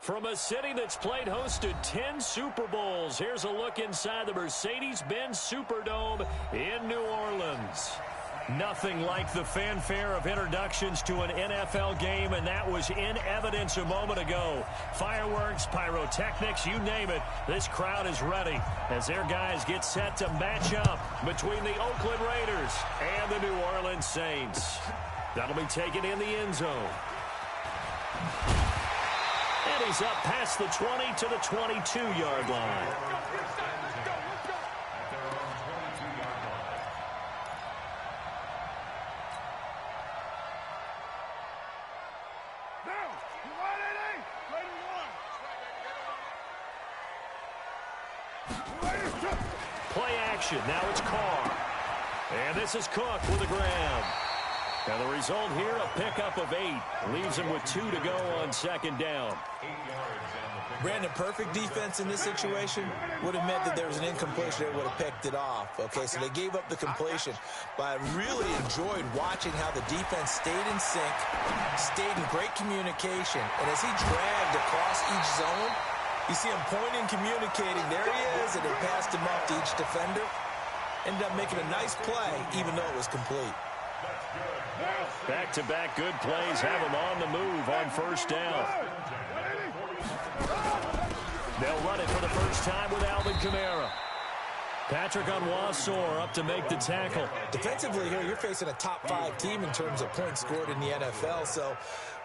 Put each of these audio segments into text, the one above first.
From a city that's played host to 10 Super Bowls, here's a look inside the Mercedes-Benz Superdome in New Orleans. Nothing like the fanfare of introductions to an NFL game, and that was in evidence a moment ago. Fireworks, pyrotechnics, you name it, this crowd is ready as their guys get set to match up between the Oakland Raiders and the New Orleans Saints. That'll be taken in the end zone. And he's up past the 20 to the 22-yard line. Play action. Now it's Carr. And this is Cook with a grab. And the result here, a pickup of 8. Leaves him with 2 to go on second down. Brandon, perfect defense in this situation would have meant that there was an incompletion. They would have picked it off. Okay, so they gave up the completion. But I really enjoyed watching how the defense stayed in sync, stayed in great communication. And as he dragged across each zone, you see him pointing, communicating. There he is, and it passed him off to each defender. Ended up making a nice play, even though it was complete. Back-to-back good plays have him on the move on first down. They'll run it for the first time with Alvin Kamara. Patrick Onwuasor up to make the tackle. Defensively here, you're facing a top-5 team in terms of points scored in the NFL. So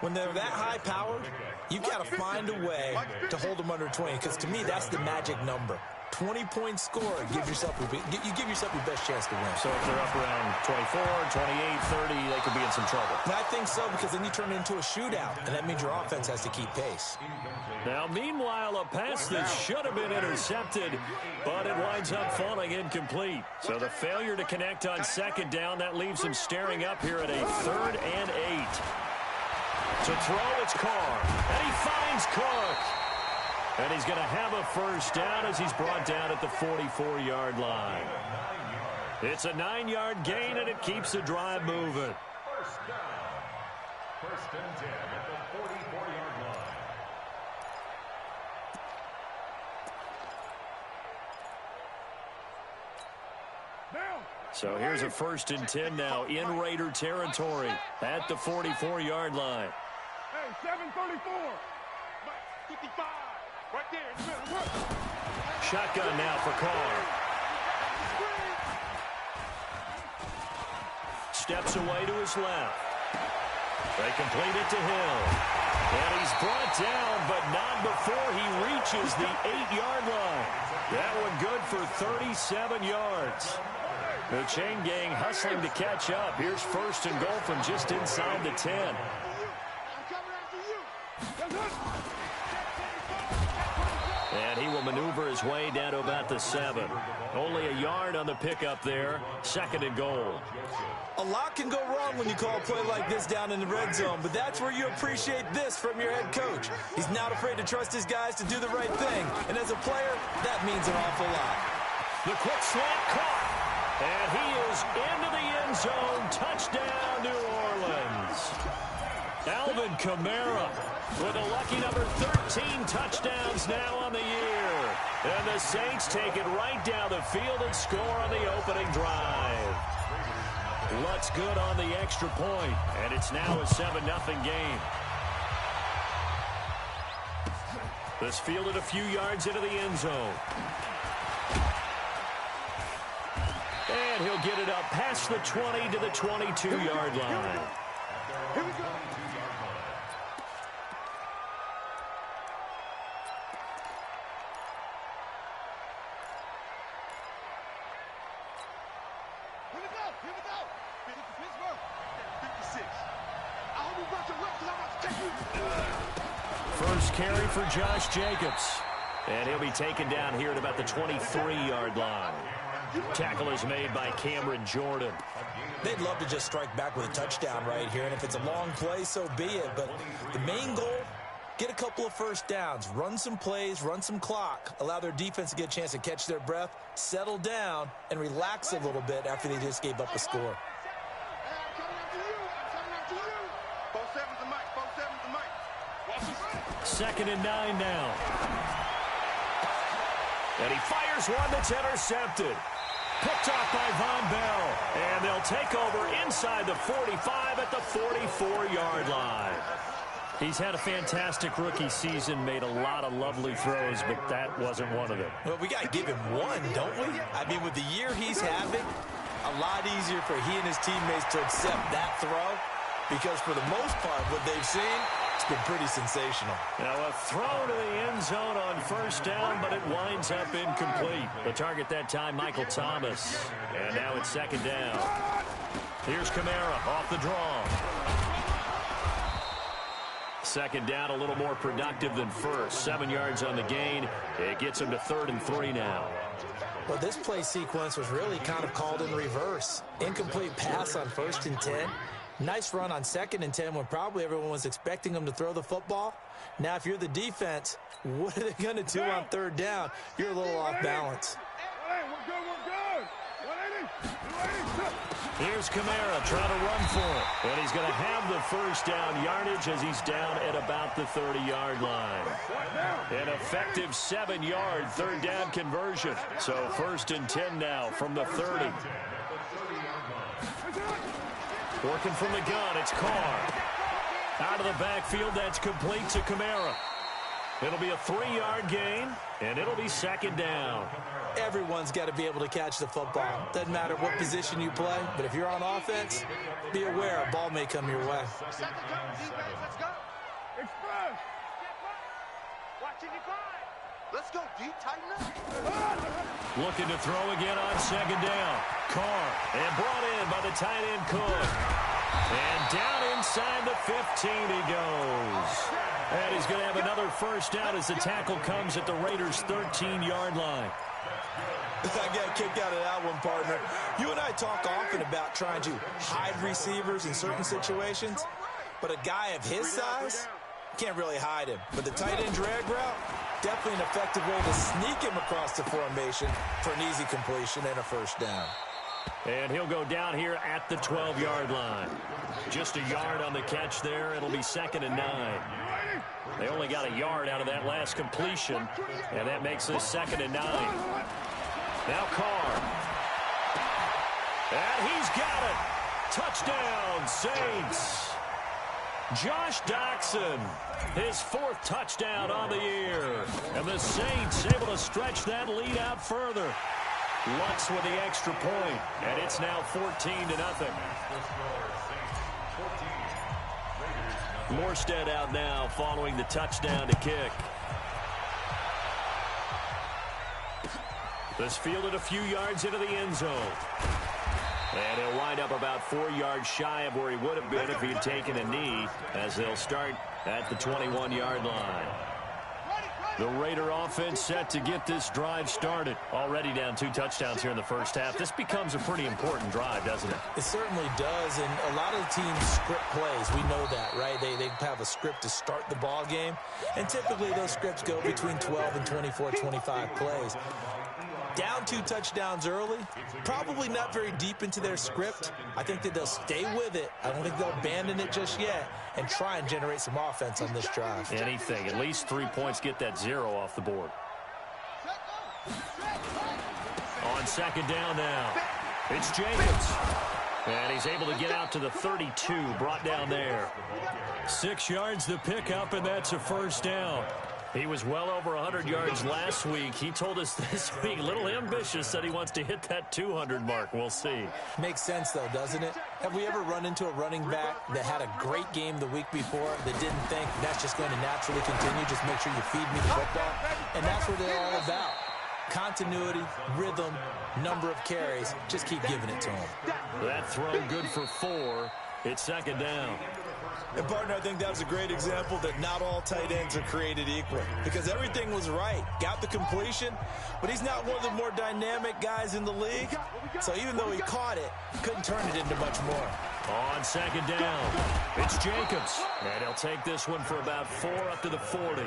when they're that high-powered, you've got to find a way to hold them under 20. Because to me, that's the magic number. 20-point score, you give yourself your best chance to win. So if they're up around 24, 28, 30, they could be in some trouble. And I think so, because then you turn it into a shootout, and that means your offense has to keep pace. Now, meanwhile, a pass that should have been intercepted, but it winds up falling incomplete. So the failure to connect on second down, that leaves him staring up here at a 3rd and 8. To throw, it's Carr, and he finds Cook. And he's going to have a first down as he's brought down at the 44-yard line. It's a 9-yard gain, and it keeps the drive moving. First down. First and 10 at the 44-yard line. So here's a 1st and 10 now in Raider territory at the 44-yard line. Hey, 734. 55. Right there. Shotgun now for Carr. Steps away to his left. They complete it to Hill. And he's brought down, but not before he reaches the 8-yard line. That one good for 37 yards. The chain gang hustling to catch up. Here's 1st and goal from just inside the 10. And he will maneuver his way down to about the 7. Only a yard on the pickup there. 2nd and goal. A lot can go wrong when you call a play like this down in the red zone, but that's where you appreciate this from your head coach. He's not afraid to trust his guys to do the right thing, and as a player, that means an awful lot. The quick slant caught, and he is into the end zone. Touchdown, New Orleans. Alvin Kamara with a lucky number 13 touchdowns now on the year. And the Saints take it right down the field and score on the opening drive. Lutz good on the extra point, and it's now a 7-0 game. This fielded a few yards into the end zone. And he'll get it up past the 20 to the 22-yard line. Here we go. First carry for Josh Jacobs. And he'll be taken down here at about the 23-yard line. Tackle is made by Cameron Jordan. They'd love to just strike back with a touchdown right here, and if it's a long play, so be it. But the main goal, get a couple of first downs, run some plays, run some clock, allow their defense to get a chance to catch their breath, settle down, and relax a little bit after they just gave up a score. 2nd and 9 now. And he fires one that's intercepted. Picked off by Von Bell. And they'll take over inside the 45 at the 44-yard line. He's had a fantastic rookie season, made a lot of lovely throws, but that wasn't one of them. Well, we got to give him one, don't we? I mean, with the year he's having, a lot easier for he and his teammates to accept that throw, because for the most part, what they've seen, it's been pretty sensational. Now a throw to the end zone on 1st down, but it winds up incomplete. The target that time, Michael Thomas. And now it's 2nd down. Here's Kamara off the draw. 2nd down, a little more productive than first. 7 yards on the gain. It gets him to 3rd and 3 now. Well, this play sequence was really kind of called in reverse. Incomplete pass on 1st and 10. Nice run on 2nd and 10 when probably everyone was expecting him to throw the football. Now, if you're the defense, what are they going to do on 3rd down? You're a little off balance. Hey, we're good, we're good. 180. Here's Kamara trying to run for it. And he's going to have the 1st down yardage as he's down at about the 30-yard line. An effective 7-yard 3rd down conversion. So 1st and 10 now from the 30. Working from the gun, it's Carr. Out of the backfield, that's complete to Kamara. It'll be a 3-yard gain, and it'll be 2nd down. Everyone's got to be able to catch the football. Doesn't matter what position you play, but if you're on offense, be aware a ball may come your way. Second down, defense, let's go. Express. Watching you grind. Let's go deep, tighten up. Looking to throw again on 2nd down. Carr, and brought in by the tight end Cook. And down inside the 15 he goes. And he's going to have another 1st down as the tackle comes at the Raiders' 13-yard line. I got kicked out of that one, partner. You and I talk often about trying to hide receivers in certain situations, but a guy of his size can't really hide him. But the tight end drag route, definitely an effective way to sneak him across the formation for an easy completion and a 1st down. And he'll go down here at the 12-yard line. Just a yard on the catch there. It'll be 2nd and 9. They only got a yard out of that last completion, and that makes this 2nd and 9. Now Carr. And he's got it. Touchdown, Saints. Josh Doxson, his 4th touchdown on the year. And the Saints able to stretch that lead out further. Lutz with the extra point, and it's now 14-0. Morstead out now following the touchdown to kick. This fielded a few yards into the end zone. And he'll wind up about 4 yards shy of where he would have been if he had taken a knee, as they'll start at the 21-yard line. The Raider offense set to get this drive started. Already down 2 touchdowns here in the 1st half. This becomes a pretty important drive, doesn't it? It certainly does, and a lot of the teams script plays. We know that, right? They have a script to start the ball game, and typically those scripts go between 12 and 24, 25 plays. Down 2 touchdowns early, probably not very deep into their script. I think that they'll stay with it. I don't think they'll abandon it just yet and try and generate some offense on this drive. Anything. At least 3 points, get that 0 off the board. On 2nd down now, it's Jacobs. And he's able to get out to the 32, brought down there. 6 yards the pickup, and that's a 1st down. He was well over 100 yards last week. He told us this week, a little ambitious, said he wants to hit that 200 mark. We'll see. Makes sense, though, doesn't it? Have we ever run into a running back that had a great game the week before that didn't think that's just going to naturally continue? Just make sure you feed me the football. And that's what they're all about. Continuity, rhythm, number of carries. Just keep giving it to him. That throw good for 4. It's 2nd down. And, partner, I think that was a great example that not all tight ends are created equal, because everything was right. Got the completion, but he's not one of the more dynamic guys in the league. So even though he caught it, couldn't turn it into much more. On 2nd down, it's Jacobs. And he'll take this one for about 4 up to the 40.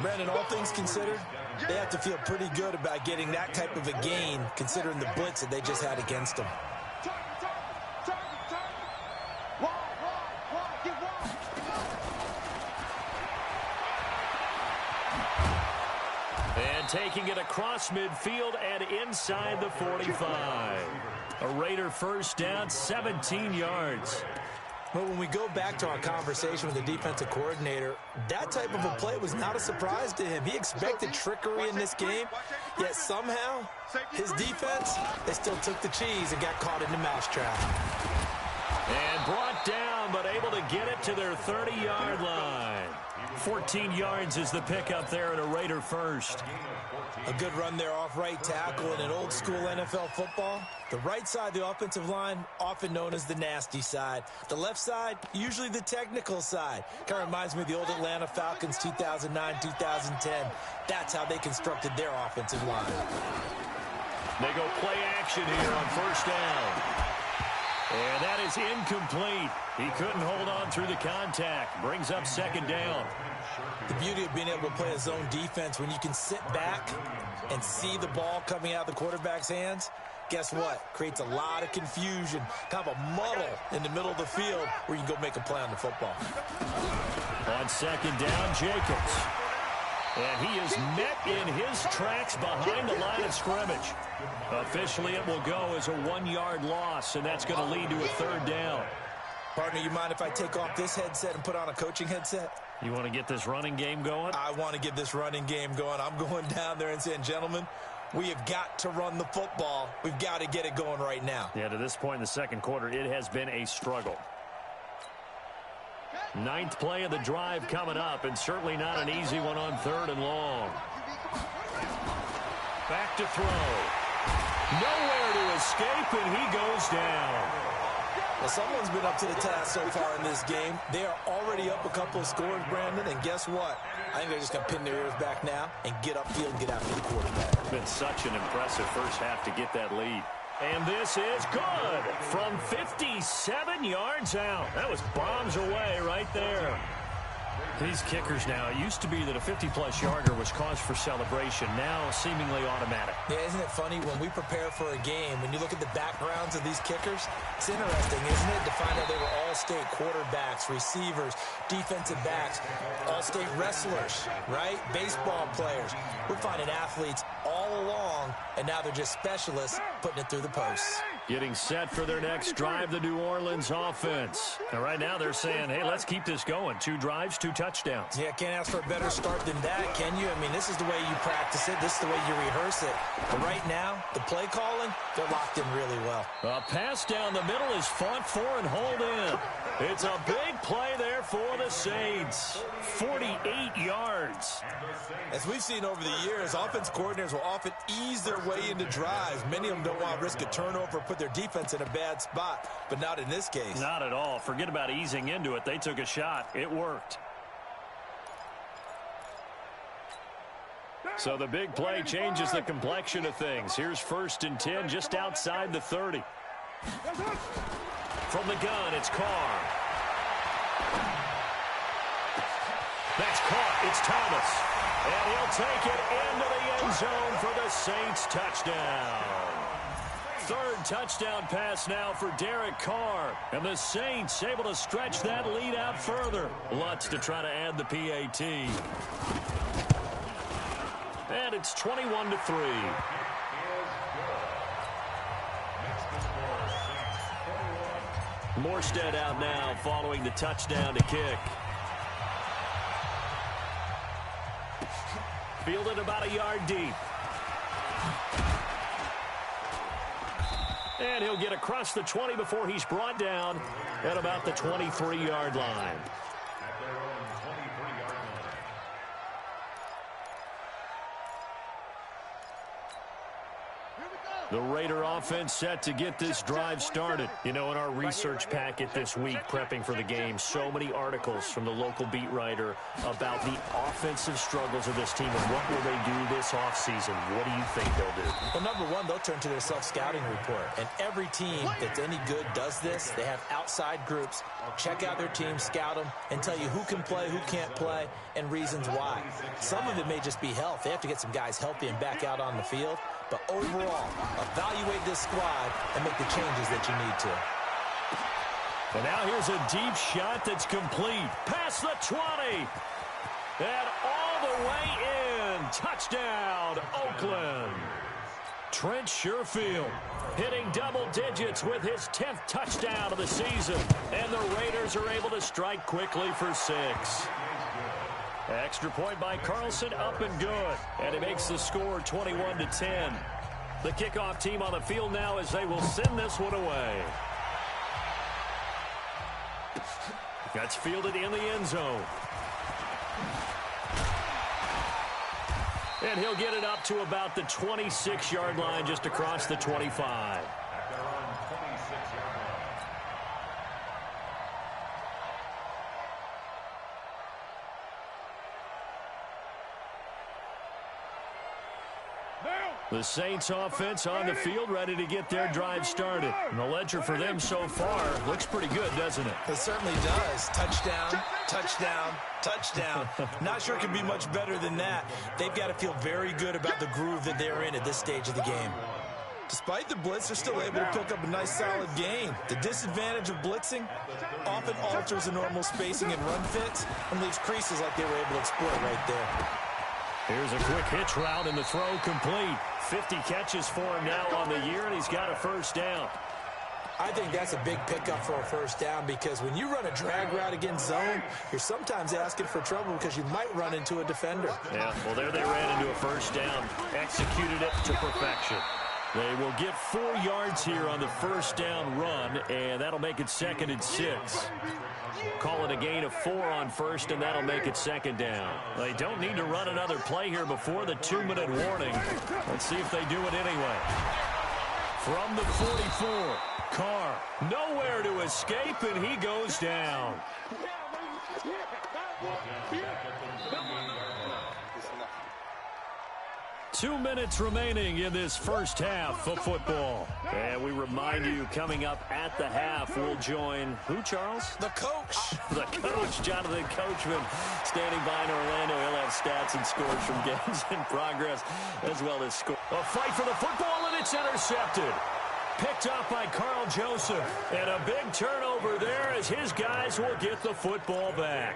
Brandon, all things considered, they have to feel pretty good about getting that type of a gain, considering the blitz that they just had against them. And taking it across midfield and inside the 45. A Raider first down, 17 yards. Well, when we go back to our conversation with the defensive coordinator, that type of a play was not a surprise to him. He expected trickery in this game, yet somehow his defense, they still took the cheese and got caught in the mousetrap. And brought down, but able to get it to their 30-yard line. 14 yards is the pickup there at a Raider first. A good run there off right tackle in an old-school NFL football. The right side of the offensive line, often known as the nasty side. The left side, usually the technical side. Kind of reminds me of the old Atlanta Falcons 2009-2010. That's how they constructed their offensive line. They go play action here on first down. And that is incomplete. He couldn't hold on through the contact. Brings up second down. The beauty of being able to play a zone defense, when you can sit back and see the ball coming out of the quarterback's hands, guess what? Creates a lot of confusion, kind of a muddle in the middle of the field where you can go make a play on the football. On second down, Jacobs. And he is met in his tracks behind the line of scrimmage. Officially, it will go as a 1-yard loss, and that's going to lead to a third down. Partner, you mind if I take off this headset and put on a coaching headset? You want to get this running game going? I want to get this running game going. I'm going down there and saying, gentlemen, we have got to run the football. We've got to get it going right now. Yeah, to this point in the second quarter, it has been a struggle. 9th play of the drive coming up, and certainly not an easy one on 3rd and long. Back to throw. Nowhere to escape, and he goes down. Well, someone's been up to the task so far in this game. They are already up a couple of scores, Brandon, and guess what? I think they're just going to pin their ears back now and get upfield and get after the quarterback. It's been such an impressive first half to get that lead. And this is good from 57 yards out. That was bombs away right there. These kickers now, it used to be that a 50-plus yarder was cause for celebration. Now seemingly automatic. Yeah, isn't it funny when we prepare for a game, when you look at the backgrounds of these kickers, it's interesting, isn't it, to find out they were all-state quarterbacks, receivers, defensive backs, all-state wrestlers, right? Baseball players. We're finding athletes all along, and now they're just specialists putting it through the posts. Getting set for their next drive, the New Orleans offense. And right now they're saying, hey, let's keep this going. 2 drives, 2 touchdowns. Yeah, can't ask for a better start than that, can you? I mean, this is the way you practice it. This is the way you rehearse it. But right now, the play calling, they're locked in really well. A pass down the middle is fought for and hauled in. It's a big play there for the Saints. 48 yards. As we've seen over the years, offense coordinators will often ease their way into drives. Many of them don't want to risk a turnover or put their defense in a bad spot, but not in this case. Not at all. Forget about easing into it. They took a shot. It worked. So the big play changes the complexion of things. Here's 1st and 10 just outside the 30. From the gun, it's Carr. That's caught. It's Thomas. And he'll take it into the end zone for the Saints touchdown. 3rd touchdown pass now for Derek Carr. And the Saints able to stretch that lead out further. Lutz to try to add the PAT. And it's 21-3. Morstead out now following the touchdown to kick. Fielded about a yard deep. And he'll get across the 20 before he's brought down at about the 23-yard line. The Raider offense set to get this drive started. You know, in our research packet this week, prepping for the game, so many articles from the local beat writer about the offensive struggles of this team and what will they do this offseason. What do you think they'll do? Well, number one, they'll turn to their self-scouting report. And every team that's any good does this. They have outside groups. Check out their team, scout them, and tell you who can play, who can't play, and reasons why. Some of it may just be health. They have to get some guys healthy and back out on the field. But overall, evaluate this squad and make the changes that you need to. And now here's a deep shot that's complete. Past the 20. And all the way in. Touchdown, Oakland. Trent Sherfield hitting double digits with his 10th touchdown of the season. And the Raiders are able to strike quickly for 6. Extra point by Carlson, up and good. And it makes the score 21-10. The kickoff team on the field now as they will send this one away. That's fielded in the end zone. And he'll get it up to about the 26-yard line, just across the 25. The Saints offense on the field, ready to get their drive started. And the ledger for them so far looks pretty good, doesn't it? It certainly does. Touchdown, touchdown, touchdown. Not sure it can be much better than that. They've got to feel very good about the groove that they're in at this stage of the game. Despite the blitz, they're still able to pick up a nice, solid gain. The disadvantage of blitzing often alters the normal spacing and run fits and leaves creases like they were able to exploit right there. Here's a quick hitch route, and the throw complete. 50 catches for him now on the year, and he's got a first down. I think that's a big pickup for a first down because when you run a drag route against zone, you're sometimes asking for trouble because you might run into a defender. Yeah, well, there they ran into a first down, executed it to perfection. They will get 4 yards here on the first down run, and that'll make it 2nd and 6. Call it a gain of 4 on first, and that'll make it 2nd down. They don't need to run another play here before the 2-minute warning. Let's see if they do it anyway. From the 44, Carr, nowhere to escape, and he goes down. 2 minutes remaining in this first half of football. And we remind you, coming up at the half, we'll join who, Charles? The coach. The coach, Jonathan Coachman, standing by in Orlando. He'll have stats and scores from games in progress, as well as score. A fight for the football, and it's intercepted. Picked up by Carl Joseph. And a big turnover there as his guys will get the football back.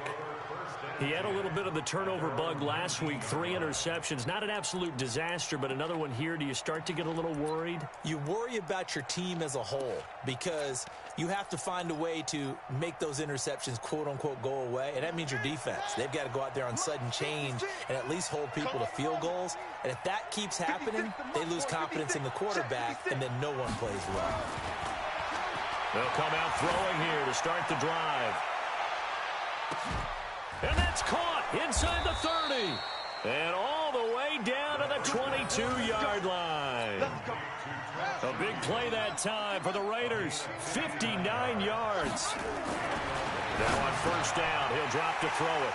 He had a little bit of the turnover bug last week, 3 interceptions. Not an absolute disaster, but another one here. Do you start to get a little worried? You worry about your team as a whole because you have to find a way to make those interceptions, quote-unquote, go away, and that means your defense. They've got to go out there on sudden change and at least hold people to field goals. And if that keeps happening, they lose confidence in the quarterback, and then no one plays well. They'll come out throwing here to start the drive. And that's caught inside the 30. And all the way down to the 22-yard line. A big play that time for the Raiders. 59 yards. Now on first down, he'll drop to throw it.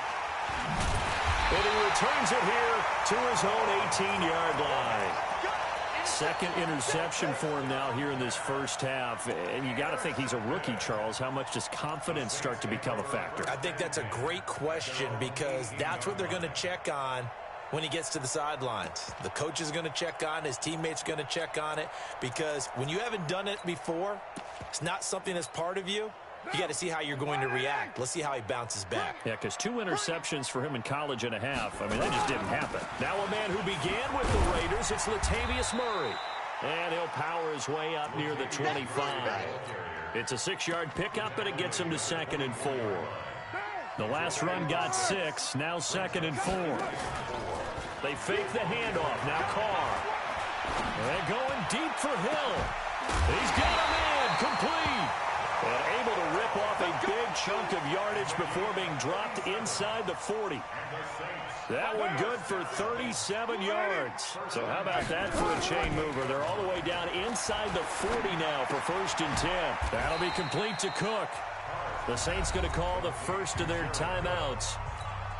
And he returns it here to his own 18-yard line. 2nd interception for him now here in this first half. And you got to think he's a rookie, Charles. How much does confidence start to become a factor? I think that's a great question because that's what they're going to check on when he gets to the sidelines. The coach is going to check on it. His teammates are going to check on it because when you haven't done it before, it's not something that's part of you. You got to see how you're going to react. Let's see how he bounces back. Yeah, because 2 interceptions for him in college and a half. I mean, that just didn't happen. Now a man who began with the Raiders, it's Latavius Murray. And he'll power his way up near the 25. It's a 6-yard pickup, and it gets him to 2nd and 4. The last run got 6, now 2nd and 4. They fake the handoff, now Carr. They're going deep for Hill. He's got him in, complete. And able to rip off a big chunk of yardage before being dropped inside the 40. That one good for 37 yards. So how about that for a chain mover? They're all the way down inside the 40 now for 1st and 10. That'll be complete to Cook. The Saints going to call the first of their timeouts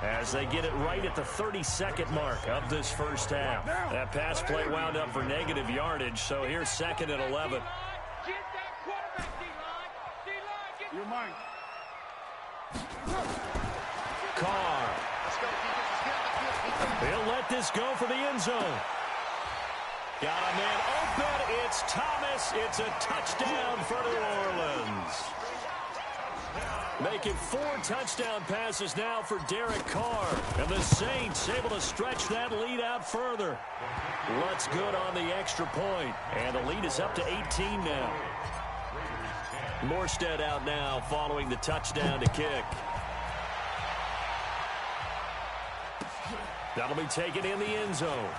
as they get it right at the 32nd mark of this first half. That pass play wound up for negative yardage, so here's 2nd and 11. You're mine. Carr. He'll let this go for the end zone. Got a man open. It's Thomas. It's a touchdown for New Orleans. Make it 4 touchdown passes now for Derek Carr. And the Saints able to stretch that lead out further. What's good on the extra point. And the lead is up to 18 now. Morstead out now following the touchdown to kick. That'll be taken in the end zone.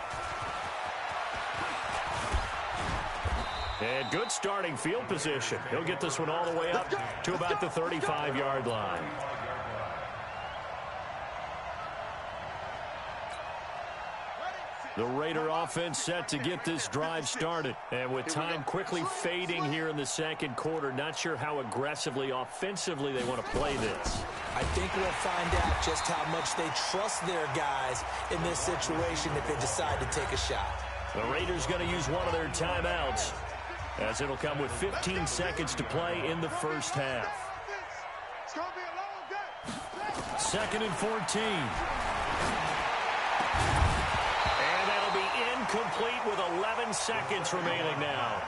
And good starting field position. He'll get this one all the way up to about the 35-yard line. The Raider offense set to get this drive started. And with time quickly fading here in the second quarter, not sure how aggressively, offensively they want to play this. I think we'll find out just how much they trust their guys in this situation if they decide to take a shot. The Raiders going to use one of their timeouts, as it'll come with 15 seconds to play in the first half. Second and 14. And that'll be incomplete with 11 seconds remaining now.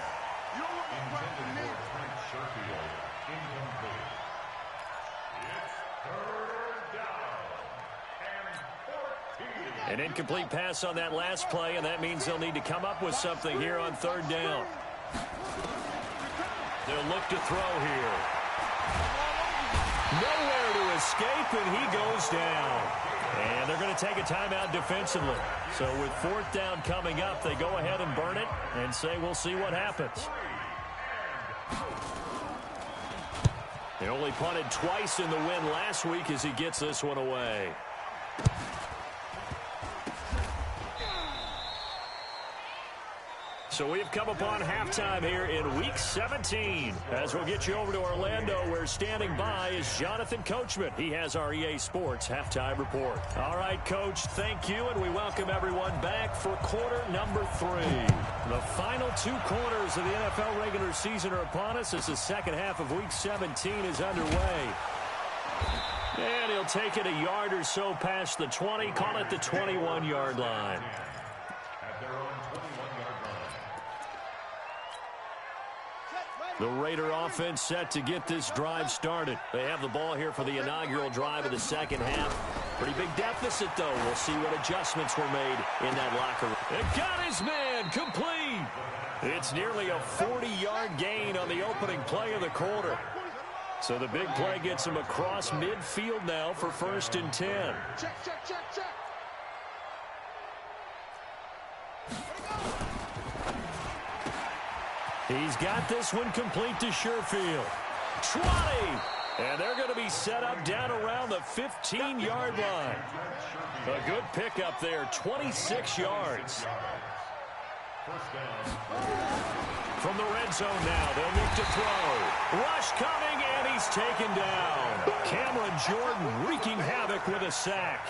An incomplete pass on that last play, and that means they'll need to come up with something here on third down. They'll look to throw here. Nowhere to escape, and he goes down. And they're going to take a timeout defensively. So with fourth down coming up, they go ahead and burn it and say we'll see what happens. They only punted twice in the win last week as he gets this one away. So we've come upon halftime here in Week 17. As we'll get you over to Orlando, where standing by is Jonathan Coachman. He has our EA Sports Halftime Report. All right, Coach, thank you, and we welcome everyone back for quarter number 3. The final 2 quarters of the NFL regular season are upon us as the second half of Week 17 is underway. And he'll take it a yard or so past the 20, call it the 21-yard line. The Raider offense set to get this drive started. They have the ball here for the inaugural drive of the second half. Pretty big deficit, though. We'll see what adjustments were made in that locker room. It got his man complete. It's nearly a 40-yard gain on the opening play of the quarter. So the big play gets him across midfield now for 1st and 10. Check, check, check, check. He's got this one complete to Sherfield. 20! And they're going to be set up down around the 15-yard line. A good pickup there, 26 yards. From the red zone now, they'll look to throw. Rush coming, and he's taken down. Cameron Jordan wreaking havoc with a sack.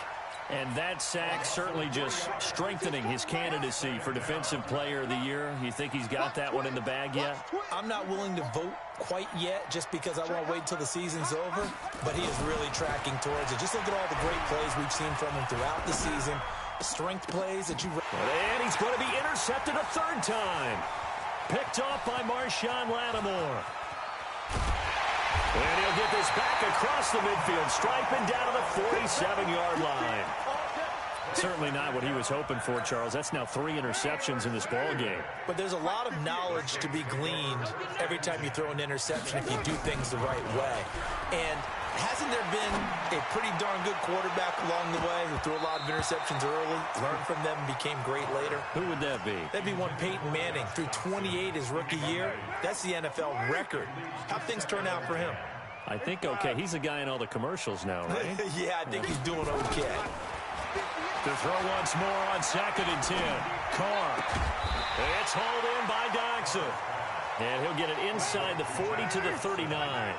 And that sack certainly just strengthening his candidacy for Defensive Player of the Year. You think he's got that one in the bag yet? I'm not willing to vote quite yet just because I want to wait until the season's over, but he is really tracking towards it. Just look at all the great plays we've seen from him throughout the season. Strength plays that you... And he's going to be intercepted a 3rd time. Picked off by Marshawn Lattimore. And he'll get this back across the midfield stripe and down to the 47-yard line. Certainly not what he was hoping for, Charles. That's now 3 interceptions in this ball game. But there's a lot of knowledge to be gleaned every time you throw an interception if you do things the right way. And hasn't there been a pretty darn good quarterback along the way who threw a lot of interceptions early, learned from them, and became great later? Who would that be? That'd be one Peyton Manning. Threw 28 his rookie year. That's the NFL record. How'd things turn out for him? I think okay. He's the guy in all the commercials now, right? Yeah, I think he's doing okay. To throw once more on 2nd and 10. Carr. It's hauled in by Doxson. And he'll get it inside the 40 to the 39.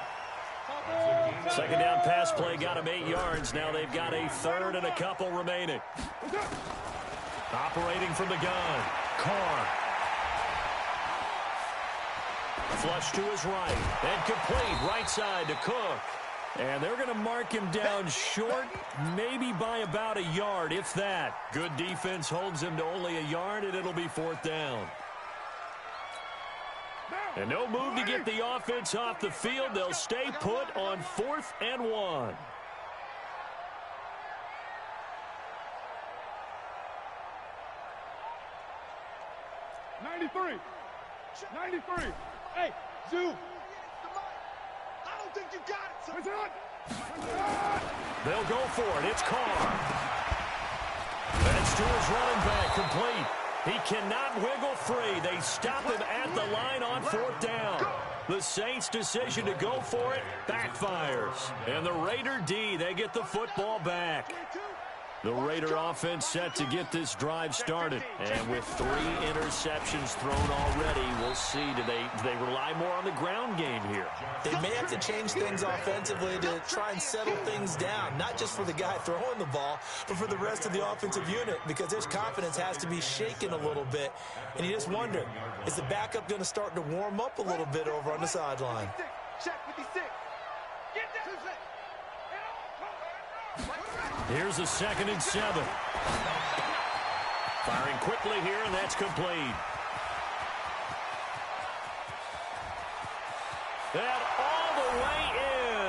Second down pass play got him 8 yards. Now they've got a 3rd and a couple remaining. Operating from the gun. Carr. Flush to his right. And complete right side to Cook. And they're going to mark him down short, maybe by about a yard, if that. Good defense holds him to only a yard, and it'll be 4th down. And no move to get the offense off the field. They'll stay put on 4th and 1. Hey, Zoo. I don't think you got it, son. They'll go for it. It's Carr. That's to his running back, complete. He cannot wiggle free. They stop him at the line on 4th down. The Saints' decision to go for it backfires. And the Raider D, they get the football back. The Raider offense set to get this drive started. And with 3 interceptions thrown already, we'll see. Do they rely more on the ground game here? They may have to change things offensively to try and settle things down, not just for the guy throwing the ball, but for the rest of the offensive unit, because his confidence has to be shaken a little bit. And you just wonder, is the backup going to start to warm up a little bit over on the sideline? Check 56. Get that. Here's a 2nd and 7. Firing quickly here, and that's complete. And all the way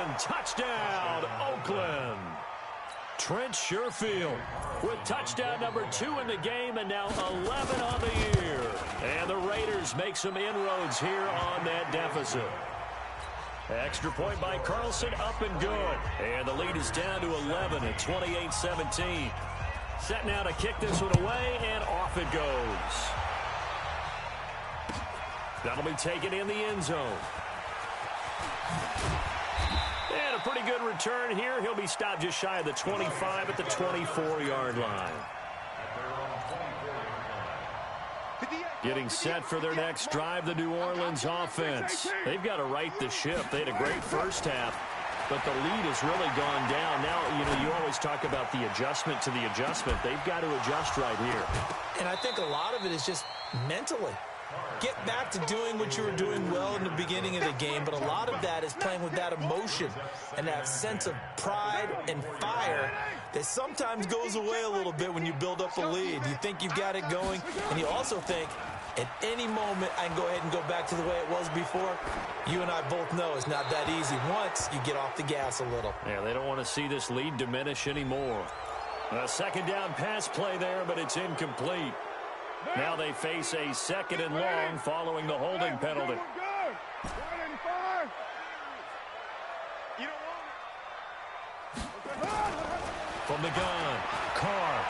in. Touchdown, Oakland. Trent Sherfield with touchdown number 2 in the game, and now 11 on the year. And the Raiders make some inroads here on that deficit. Extra point by Carlson, up and good. And the lead is down to 11 at 28-17. Set now to kick this one away, and off it goes. That'll be taken in the end zone. And a pretty good return here. He'll be stopped just shy of the 25 at the 24-yard line. Getting set for their next drive, the New Orleans offense. They've got to right the ship. They had a great first half, but the lead has really gone down. Now, you always talk about the adjustment to the adjustment. They've got to adjust right here. And I think a lot of it is just mentally. Get back to doing what you were doing well in the beginning of the game, but a lot of that is playing with that emotion and that sense of pride and fire that sometimes goes away a little bit when you build up a lead. You think you've got it going, and you also think, at any moment, I can go ahead and go back to the way it was before. You and I both know it's not that easy once you get off the gas a little. Yeah, they don't want to see this lead diminish anymore. A 2nd down pass play there, but it's incomplete. Now they face a 2nd and long following the holding penalty. From the gun, Carr.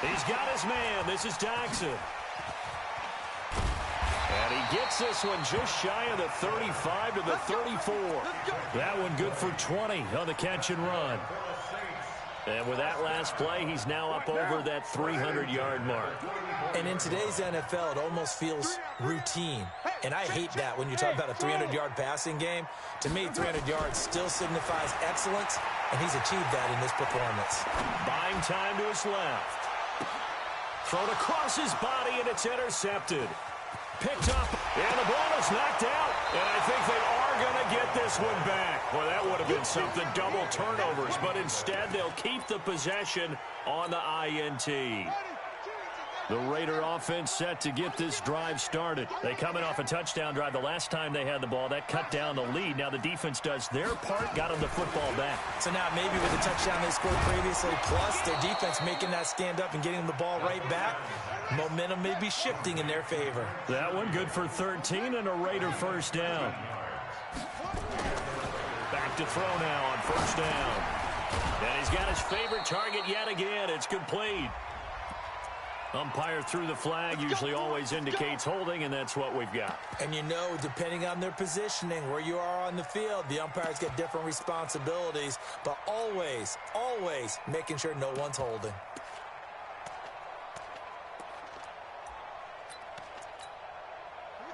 He's got his man. This is Jackson. And he gets this one just shy of the 35 to the 34. That one good for 20 on the catch and run. And with that last play, he's now up over that 300-yard mark. And in today's NFL, it almost feels routine. And I hate that when you talk about a 300-yard passing game. To me, 300 yards still signifies excellence, and he's achieved that in this performance. Buying time to his left. Thrown across his body, and it's intercepted. Picked up, and the ball is knocked out. And I think they are going to get this one back. Well, that would have been something, double turnovers. But instead, they'll keep the possession on the INT. The Raider offense set to get this drive started. They coming off a touchdown drive the last time they had the ball. That cut down the lead. Now the defense does their part, got them the football back. So now maybe with the touchdown they scored previously, plus their defense making that stand up and getting the ball right back, momentum may be shifting in their favor. That one good for 13 and a Raider first down. Back to throw now on first down. And he's got his favorite target yet again. It's complete. Umpire threw the flag, usually always indicates holding, and that's what we've got. And you know, depending on their positioning, where you are on the field, the umpires get different responsibilities, but always, always making sure no one's holding.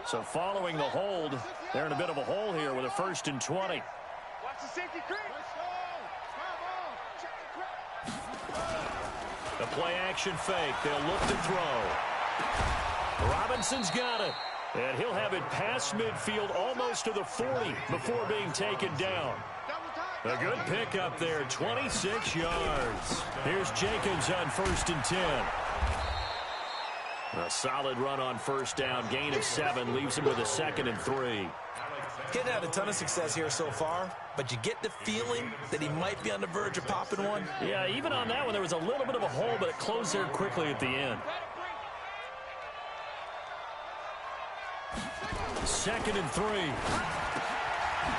So following the hold, they're in a bit of a hole here with a 1st and 20. Watch the safety creep. The play-action fake. They'll look to throw. Robinson's got it. And he'll have it past midfield almost to the 40 before being taken down. A good pickup there, 26 yards. Here's Jacobs on 1st and 10. A solid run on first down. Gain of 7 leaves him with a 2nd and 3. He's had a ton of success here so far, but you get the feeling that he might be on the verge of popping one. Yeah, even on that one, there was a little bit of a hole, but it closed there quickly at the end. 2nd and 3.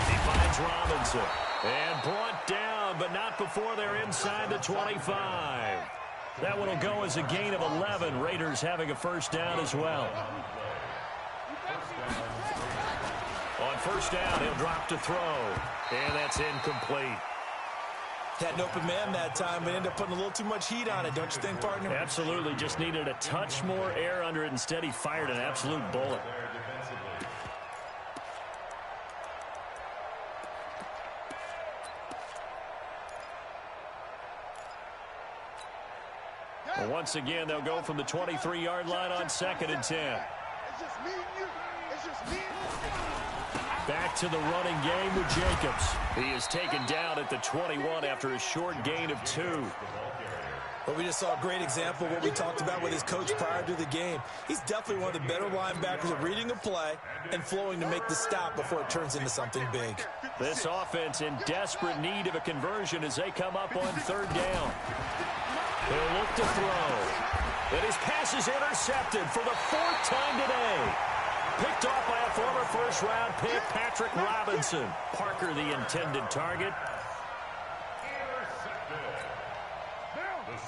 He finds Robinson. And brought down, but not before they're inside the 25. That one will go as a gain of 11. Raiders having a first down as well. On first down, he'll drop to throw. And that's incomplete. Had an open man that time, but ended up putting a little too much heat on it, don't you think, partner? Absolutely. Just needed a touch more air under it. Instead, he fired an absolute bullet. Well, once again, they'll go from the 23-yard line on 2nd and 10. It's just me and you. It's just me and you. Back to the running game with Jacobs. He is taken down at the 21 after a short gain of 2. Well, we just saw a great example of what we talked about with his coach prior to the game. He's definitely one of the better linebackers at reading a play and flowing to make the stop before it turns into something big. This offense in desperate need of a conversion as they come up on 3rd down. He'll look to throw. And his pass is intercepted for the 4th time today. Picked off by a former first-round pick, Patrick Robinson. Parker, the intended target.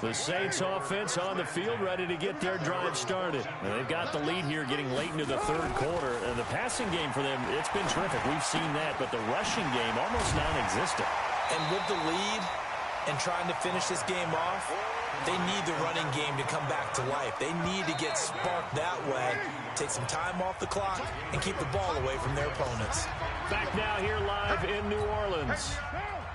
The Saints offense on the field ready to get their drive started. And they've got the lead here getting late into the 3rd quarter. And the passing game for them, it's been terrific. We've seen that. But the rushing game, almost non-existent. And with the lead and trying to finish this game off, they need the running game to come back to life. They need to get sparked that way, take some time off the clock, and keep the ball away from their opponents. Back now here live in New Orleans.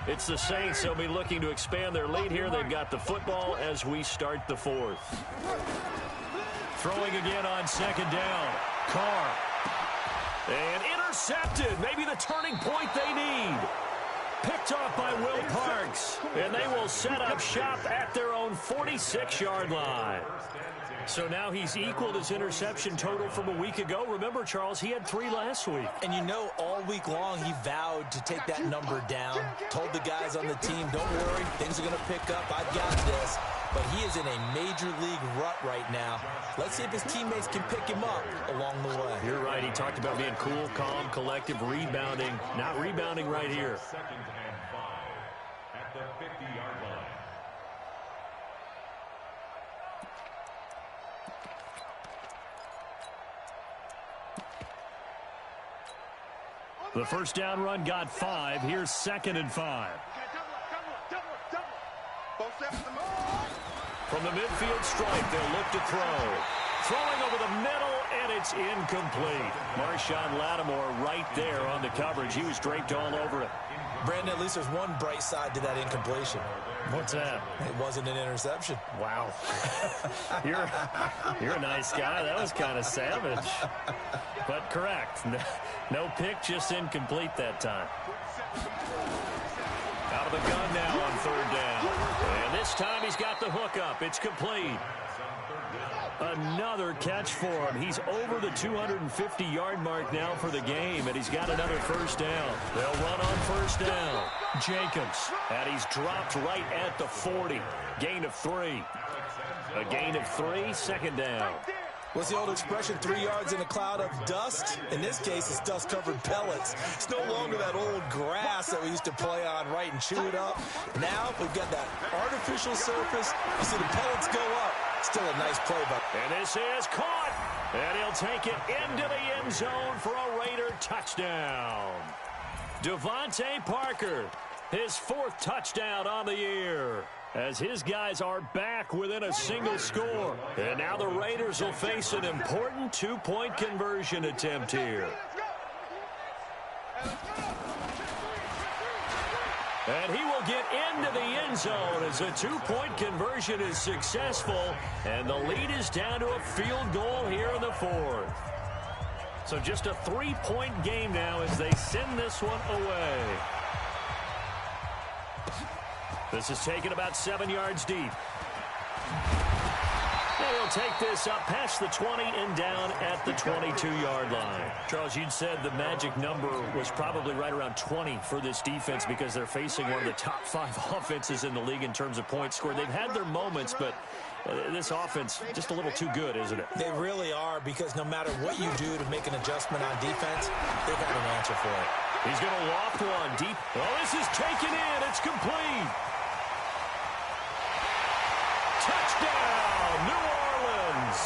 It's the Saints. They'll be looking to expand their lead here. They've got the football as we start the 4th. Throwing again on 2nd down. Carr. And intercepted. Maybe the turning point they need. Picked off by Will Parks. And they will set up shop at their own 46-yard line. So now he's equaled his interception total from a week ago. Remember, Charles, he had 3 last week. And you know, all week long he vowed to take that number down. Told the guys on the team, don't worry, things are going to pick up. I've got this. But he is in a major league rut right now. Let's see if his teammates can pick him up along the way. You're right. He talked about being cool, calm, collective, rebounding. Not rebounding right here. 2nd and 5 at the 50-yard line. The first down run got 5. Here's 2nd and 5. From the midfield stripe, they'll look to throw. Throwing over the middle, and it's incomplete. Marshawn Lattimore right there on the coverage. He was draped all over it. Brandon, at least there's one bright side to that incompletion. What's that? It wasn't an interception. Wow. You're a nice guy. That was kind of savage. But correct. No pick, just incomplete that time. Out of the gun now on 3rd down. And this time he's got the hook up. It's complete. Another catch for him. He's over the 250-yard mark now for the game, and he's got another first down. They'll run on first down. Jacobs, and he's dropped right at the 40. Gain of 3. A gain of 3, 2nd down. What's the old expression, 3 yards in a cloud of dust? In this case, it's dust-covered pellets. It's no longer that old grass that we used to play on, right, and chew it up. Now we've got that artificial surface. You see the pellets go up. Still a nice play, but. And this is caught. And he'll take it into the end zone for a Raider touchdown. Devontae Parker, his 4th touchdown on the year, as his guys are back within a single score. And now the Raiders will face an important 2-point conversion attempt here. And he will get into the end zone as a 2-point conversion is successful. And the lead is down to a field goal here in the 4th. So just a 3-point game now as they send this one away. This is taken about 7 yards deep. And he'll take this up past the 20 and down at the 22-yard line. Charles, you'd said the magic number was probably right around 20 for this defense because they're facing one of the top 5 offenses in the league in terms of points scored. They've had their moments, but this offense just a little too good, isn't it? They really are, because no matter what you do to make an adjustment on defense, they've got an answer for it. He's going to loft one deep. Oh, this is taken in. It's complete. Touchdown, New Orleans.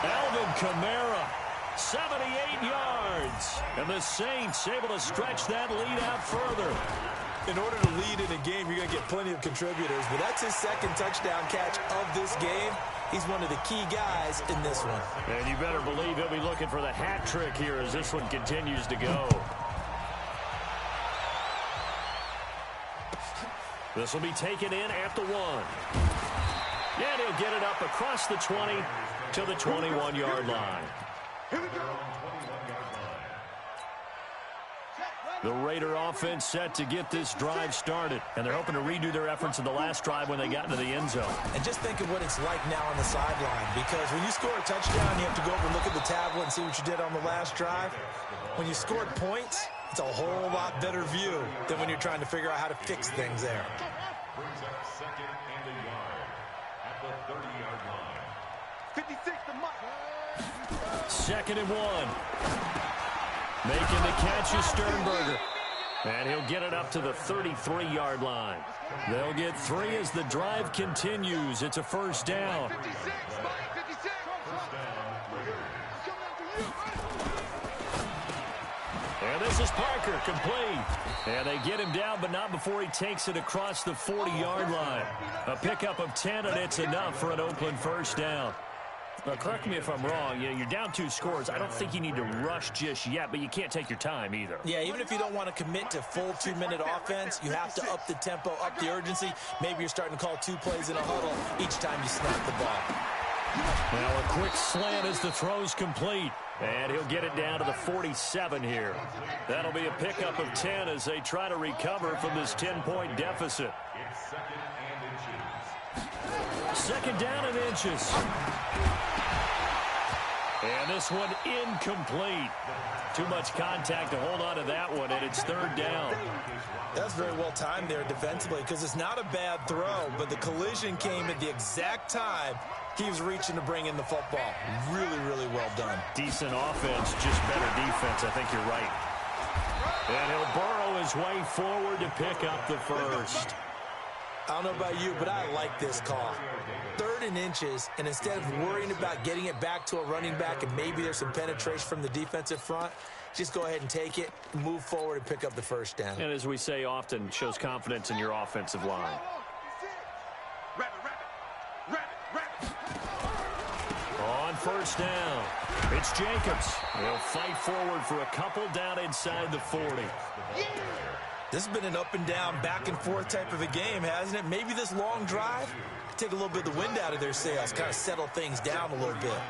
Alvin Kamara, 78 yards. And the Saints able to stretch that lead out further. In order to lead in a game, you're going to get plenty of contributors, but that's his second touchdown catch of this game. He's one of the key guys in this one. And you better believe he'll be looking for the hat trick here as this one continues to go. This will be taken in at the 1. And he'll get it up across the 20 to the 21-yard line. The Raider offense set to get this drive started, and they're hoping to redo their efforts in the last drive when they got into the end zone. And just think of what it's like now on the sideline, because when you score a touchdown, you have to go over and look at the tablet and see what you did on the last drive. When you scored points, it's a whole lot better view than when you're trying to figure out how to fix things there. Brings up second and a yard at the 30-yard line. 56 to Mike. Second and 1. Making the catch is Sternberger. And he'll get it up to the 33-yard line. They'll get 3 as the drive continues. It's a first down. 56, Mike, 56. And this is Parker, complete. And they get him down, but not before he takes it across the 40-yard line. A pickup of 10, and it's enough for an Oakland first down. Now, correct me if I'm wrong. You're down 2 scores. I don't think you need to rush just yet, but you can't take your time either. Yeah, even if you don't want to commit to full 2-minute offense, you have to up the tempo, up the urgency. Maybe you're starting to call 2 plays in a huddle each time you snap the ball. Now a quick slant as the throw's complete. And he'll get it down to the 47 here. That'll be a pickup of 10 as they try to recover from this 10-point deficit. It's second and inches. Second down and inches. And this one incomplete. Too much contact to hold on to that one, and it's third down. That's very well timed there defensively, because it's not a bad throw, but the collision came at the exact time he was reaching to bring in the football. Really, really well done. Decent offense, just better defense. I think you're right. And he'll burrow his way forward to pick up the first. I don't know about you, but I like this call. 3rd and inches, and instead of worrying about getting it back to a running back and maybe there's some penetration from the defensive front, just go ahead and take it, move forward, and pick up the first down. And as we say often, shows confidence in your offensive line. On first down, it's Jacobs. He'll fight forward for a couple down inside the 40. This has been an up and down, back and forth type of a game, hasn't it? Maybe this long drive take a little bit of the wind out of their sails, kind of settle things down a little bit.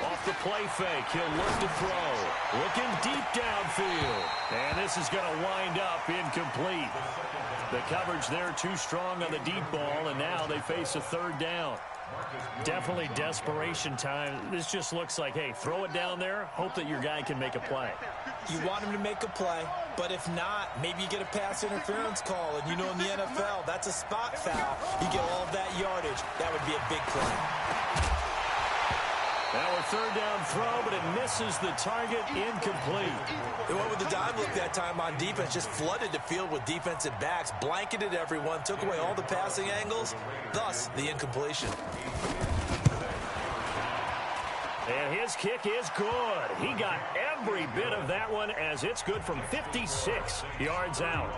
Off the play fake, he'll look to throw. Looking deep downfield. And this is going to wind up incomplete. The coverage there too strong on the deep ball, and now they face a third down. Definitely desperation time. This just looks like, hey, throw it down there, hope that your guy can make a play. You want him to make a play, but if not, maybe you get a pass interference call, and you know in the NFL, that's a spot foul. You get all of that yardage. That would be a big play. Now a third down throw, but it misses the target, incomplete. They went with the dime look that time on defense, just flooded the field with defensive backs, blanketed everyone, took away all the passing angles, thus the incompletion. And his kick is good. He got every bit of that one as it's good from 56 yards out.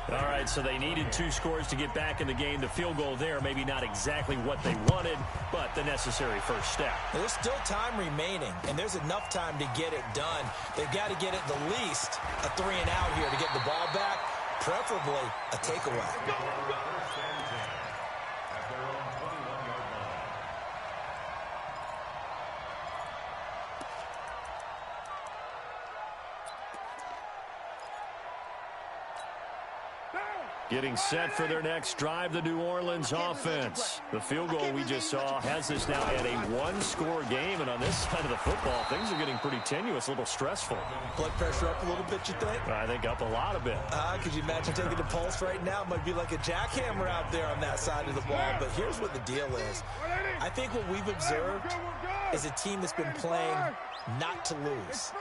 All right, so they needed 2 scores to get back in the game. The field goal there, maybe not exactly what they wanted, but the necessary first step. There's still time remaining, and there's enough time to get it done. They've got to get it the least a 3 and out here to get the ball back, preferably a takeaway. Getting set for their next drive, the New Orleans offense. The field goal we just saw has this now at a one-score game, and on this side of the football, things are getting pretty tenuous, a little stressful. Blood pressure up a little bit, you think? I think up a lot of it. Could you imagine taking the pulse right now? It might be like a jackhammer out there on that side of the ball, but here's what the deal is. I think what we've observed is a team that's been playing not to lose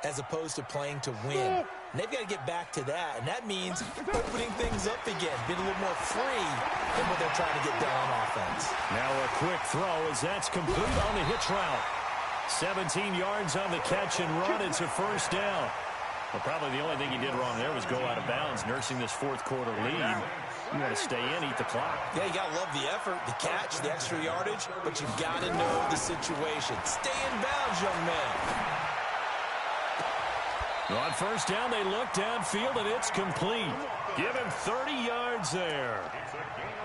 as opposed to playing to win. And they've got to get back to that, and that means opening things up again, being a little more free than what they're trying to get done on offense. Now a quick throw as that's complete on the hitch route. 17 yards on the catch and run. It's a first down. Well, probably the only thing he did wrong there was go out of bounds, nursing this fourth-quarter lead. You got to stay in, eat the clock. Yeah, you got to love the effort, the catch, the extra yardage, but you've got to know the situation. Stay in bounds, young man. On first down, they look downfield, and it's complete. Give him 30 yards there.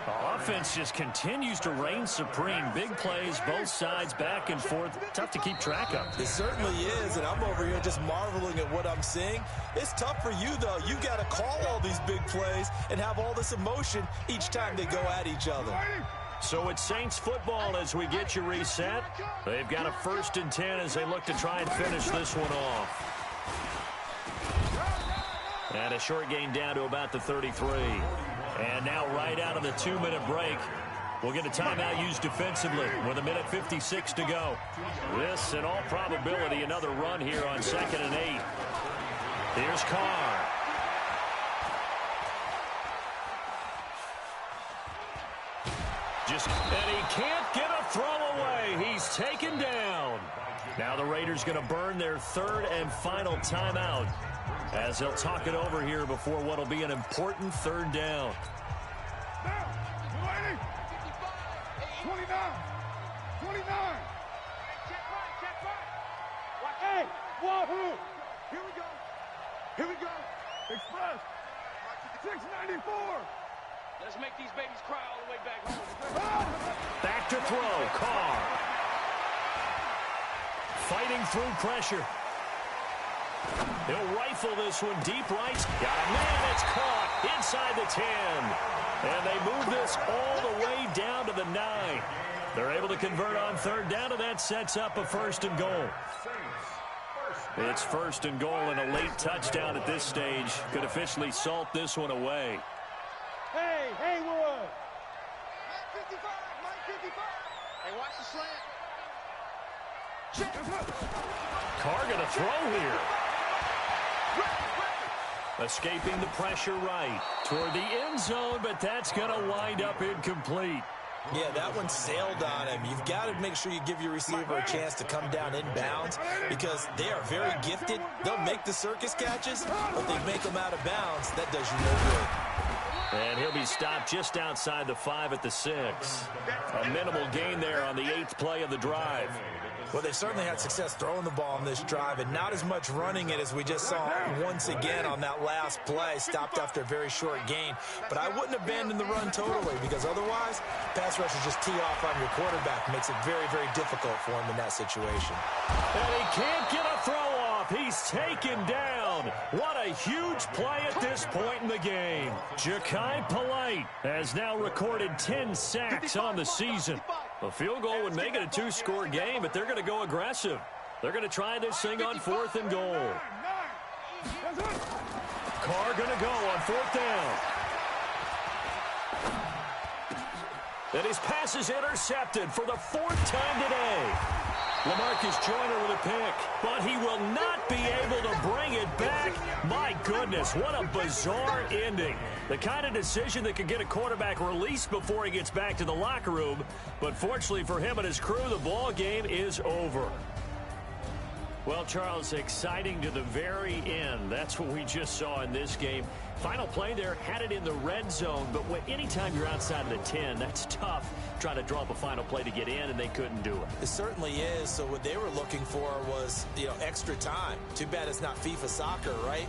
The offense just continues to reign supreme. Big plays, both sides, back and forth. Tough to keep track of. It certainly is, and I'm over here just marveling at what I'm seeing. It's tough for you, though. You got to call all these big plays and have all this emotion each time they go at each other. So it's Saints football as we get you reset. They've got a 1st and 10 as they look to try and finish this one off. And a short gain down to about the 33. And now right out of the 2-minute break, we'll get a timeout used defensively with 1:56 to go. This, in all probability, another run here on 2nd and 8. Here's Carr. And he can't get a throw away. He's taken down. Now the Raiders going to burn their 3rd and final timeout as they'll talk it over here before what will be an important 3rd down. 29. Hey, wahoo! Here we go. Express. 694. Let's make these babies cry all the way back home. Back to throw. Carr. Fighting through pressure. He'll rifle this one deep right. Got a man that's caught inside the 10. And they move this all the way down to the 9. They're able to convert on 3rd down, and that sets up a 1st and goal. It's 1st and goal, and a late touchdown at this stage could officially salt this one away. Hey, Haywood. 55. Hey, watch the slant. Carr going to throw here. Escaping the pressure right toward the end zone, but that's going to wind up incomplete. Yeah, that one sailed on him. You've got to make sure you give your receiver a chance to come down inbounds because they are very gifted. They'll make the circus catches, but they make them out of bounds. That does you no good. And he'll be stopped just outside the 5 at the 6. A minimal gain there on the 8th play of the drive. Well, they certainly had success throwing the ball on this drive and not as much running it as we just saw once again on that last play. Stopped after a very short gain. But I wouldn't abandon the run totally because otherwise, pass rushers just tee off on your quarterback. Makes it very, very difficult for him in that situation. And he can't get a throw off. He's taken down. What a huge play at this point in the game. Ja'Kai Polite has now recorded 10 sacks on the season. A field goal would make it a 2-score game, but they're going to go aggressive. They're going to try this thing on 4th and goal. Carr going to go on 4th down. And his pass is intercepted for the 4th time today. LaMarcus Joyner with a pick, but he will not be able to bring it back. My goodness, what a bizarre ending. The kind of decision that could get a quarterback released before he gets back to the locker room. But fortunately for him and his crew, the ball game is over. Well, Charles, exciting to the very end. That's what we just saw in this game. Final play there, had it in the red zone, but anytime you're outside of the 10, that's tough. Trying to draw up a final play to get in, and they couldn't do it. It certainly is. So what they were looking for was, extra time. Too bad it's not FIFA soccer, right?